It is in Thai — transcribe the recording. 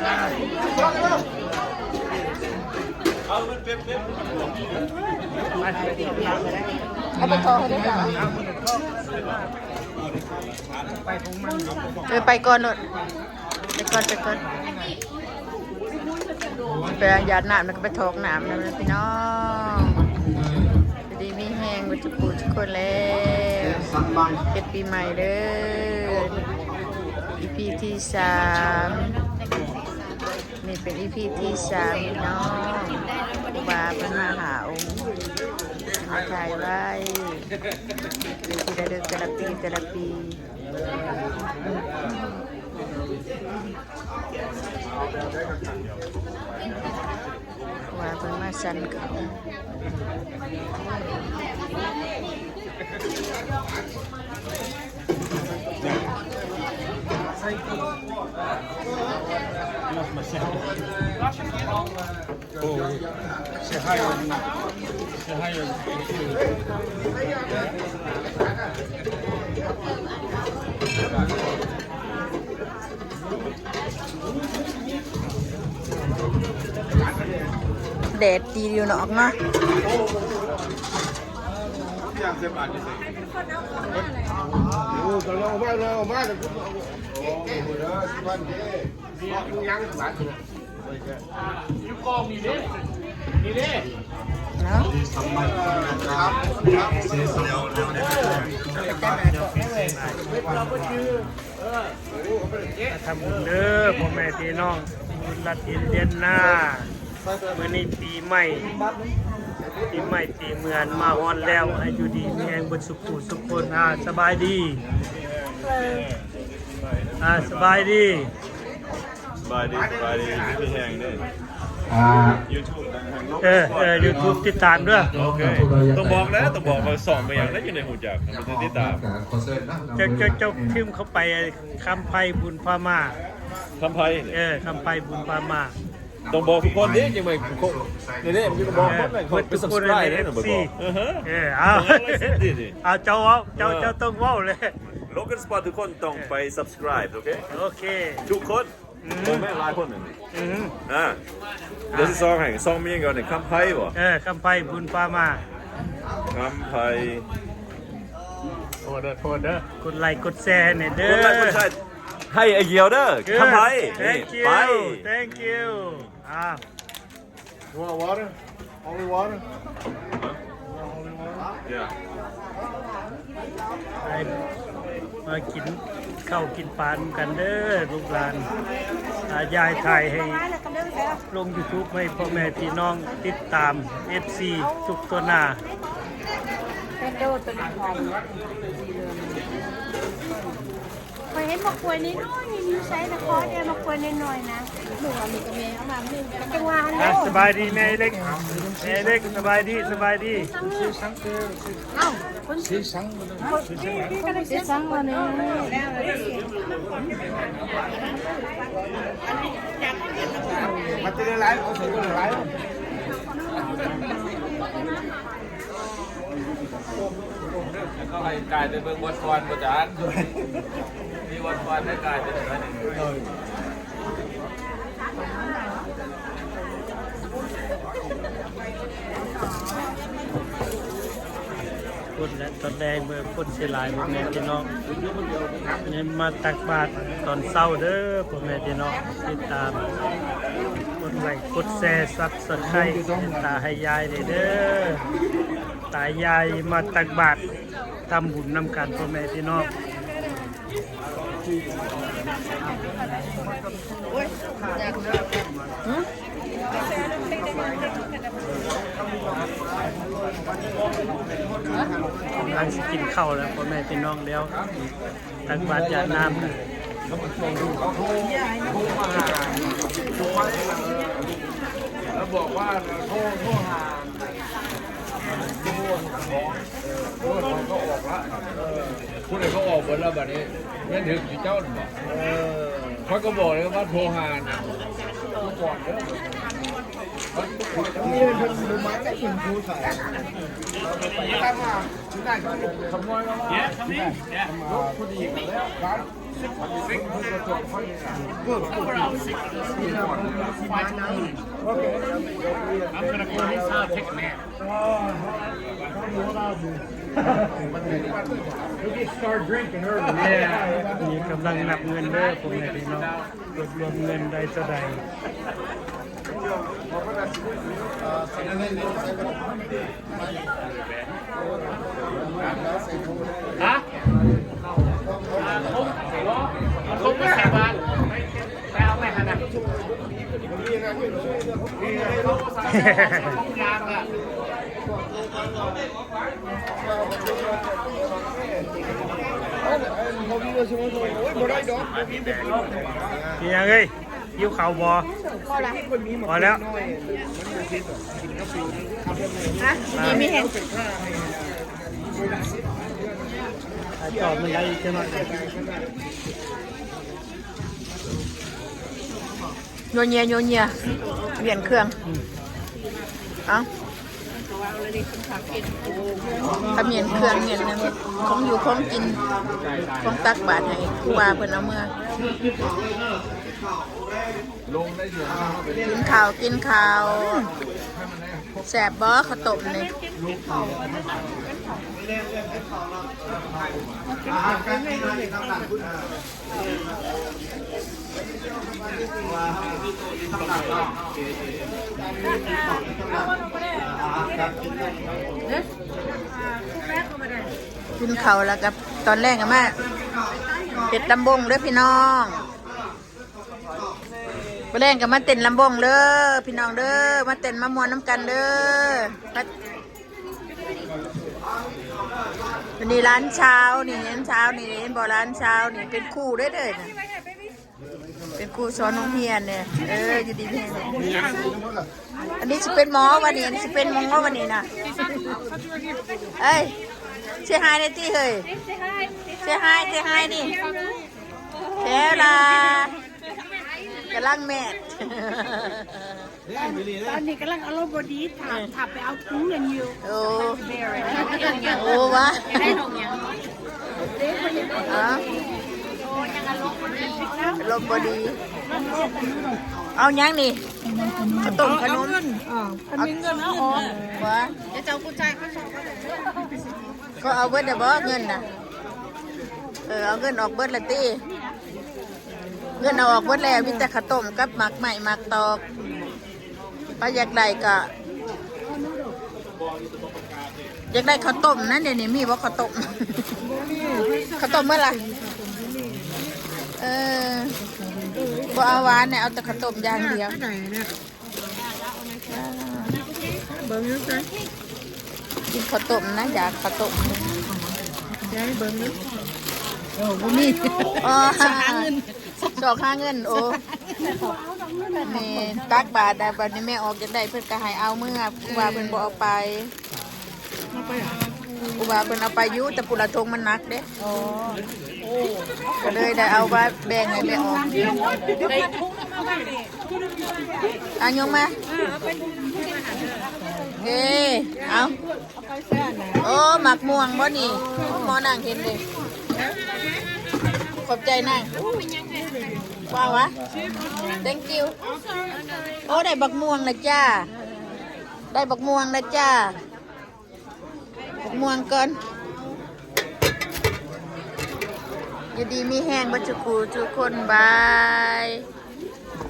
เอาไปทอให้ได้จ้ะไปก่อนหน่อยไปก่อนไปหยาดน้ำแล้วก็ไปทอกน้ำนะพี่น้องดีมีแห้งวัตถุปูทุกคนแล้วเป็นปีใหม่เด้อ EP ที่3นี่เป็น EP ที่3พี่น้องว่าเป็นมาหาองค์มาถ่ายไว้ที่ได้เดือนแต่ละปีว่าเป็นมาสั่นเขาแดดดีอยู่เนาะเนาะทำบุญเด้อพ่อแม่พี่น้องบุญรัตน์เดือนหน้าเมื่อนี้ปีใหม่ปีเมือนมาฮอนแล้วให้อยู่ดีมีแรงบนสุขสุขคนสบายดีสบายดีมีแหงด้วยYouTube ติดตามด้วยโอเคต้องบอกว่าส่องไปอย่างนั้นอยู่ในหูจักมันจะติดตามเจ้าพิมพ์เข้าไปคำไพ่บุญพามาคำไพ่คำไพ่บุญพามาต้องบอกทุกคนดิยังไงเนี่ยมันจะบอกคนเลยทุกคนใน FC เอาเจ้าต้องว้าวเลยโลกันสปอร์ตทุกคนต้องไป subscribe โอเคทุกคนผมไม่หลายคนหนึ่งเดี๋ยวจะซองมีอย่างก่อนเนี่ยคำไพ่บ่คำไพ่บุญพามาคำไพ่โทษเด้อกดไลค์กดแชร์เนี่ยเด้อกดไลค์กดแชร์ให้ไอเกียวเด้อคำไพ่ thank you You want water? Only water? Yeah. มากินข้าวกินปลากันเด้อลูกหลานยายถ่ายให้ลง YouTube ให้พ่อแม่พี่น้องติดตาม FC ทุกตัวหน้าเป็นโดตัวนี้ไทยคอยให้มากวยนิดน้อยนี่ใช้ตะคอเดียวมากวยนิดหน่อยนะหนูมีกระเมย์เอามาหนึ่งจังหวะนี้สบายดีแม่เล็กสบายดีเอ้าคนซื้อสังพี่ก็ได้ซื้อสังมาเนี่ยมาเจออะไรเอาใส่กุหลาบเขาให้กายเป็นเมืองวัดวันประจานมีวัดวันให้กายเป็นอะไรคนและตอนแรกเมื่อคนเสียหลายพ่อแม่พี่น้องเนี่ยมาตักบาตรตอนเช้าเด้อพ่อแม่พี่น้องติดตามกดไลค์กดแชร์ซับสไครต์ตาให้ยายเด้อตายายมาตักบาตรทำบุญนำกันพ่อแม่พี่น้องกำลังกินข้าวแล้วพ่อแม่พี่น้องแล้วตักบาตรยาน้ำแล้วบอกว่าโทรหาเขาออกละผู้ใดเขาออกหมดแล้วแบบนี้งั้นถึงเจ้าหรือเปล่าเขาก็บอกเลยว่าโทรหาก่อนเด้อนี่เป็นคนดูไม้แต่ถึงผู้ใส่ตั้งมาถึงได้คำนวณแล้วว่าผู้ดีกันแล้วร้าน นี่กำลังนับเงินเด้อผมเนี่ยพี่น้องรวบรวมเงินได้เท่าใดฮะผมไม่ใช่บ้านไปเอาไปหาหนักพี่ยังเอ้ยยิ้วเข่าบอพอแล้วฮะดีมีแห้ง จอดมันได้ใช่ไหม โยนเยียเปลี่ยนเครื่องเอาทำเปลี่ยนเครื่องเปลี่ยนนะของอยู่ของกินของตักบาทให้ครูบาเพิ่นเอาเมื่อกินข้าวแซ่บบ่ข้าวต้มนี่กินข้าวแล้วกับตอนแรกกันมาเผ็ดลำบงเด้อพี่น้องไปเล่นกับมาเต้นลำบงเด้อพี่น้องเด้อมาเต้นมามวนน้ำกันเด้อวันนี้ร้านเช้านี่เห็นเช้านี่เห็นบ่ร้านเช้านี่เป็นครูได้เลยนะเป็นครูสอนโรงเรียนเนี่ยอยู่ดีพี่อันนี้จะเป็นหมอวันนี้อันนี้จะเป็นหมอวันนี้นะเอ้ยเสียหายในที่เฮ้ยเสียหายนี่เทลากำลังแม่ตอนนี้กำลังอารมณ์บดีถับไปเอาถุงเงินอยู่โอ้วะลมบดีเอายังนี่ขนมขนมเอาเงินเอาออกวะจะเจ้ากุญแจเขาเอาเบิดเดี๋ยวบ่เงินน่ะเอาเงินออกเบิดละตีเงินเอาออกเบิดแล้วมีแต่ข้าวต้มกับหมักใหม่หมักตอกไปอยากได้ก็อยากได้ข้าวต้มนั่นเดี๋ยวนี้มีว่าข้าวต้มข้าวต้มเมื่อไหร่บ่เอาหวานเนี่ยเอาแต่ข้าวต้มอย่างเดียวกินข้าวต้มนะอยากข้าวต้มได้เบิ้งนึกนี่สอกหาเงินโอ้นี่ตักบาทได้บัดนี้แม่ออกจะได้เพื่อนก็ให้เอาเมื่ออุบาเพิ่นบ่เอาไปอุบาเพิ่นเอาไปยุแต่ปุระทงมันนักเด้ก็เลยได้เอาไว้แบ่งให้แม่ออกเอายงมาเอาโอ้หมักม่วงบ่นี่หมอนางเห็นเลยขอบใจนางว่าวะ thank you โอ้ได้บักม่วงนะจ้าได้บักม่วงนะจ้าบักม่วงก่อนอยู่ดีมีแห้งบัจจุกูทุกคนบาย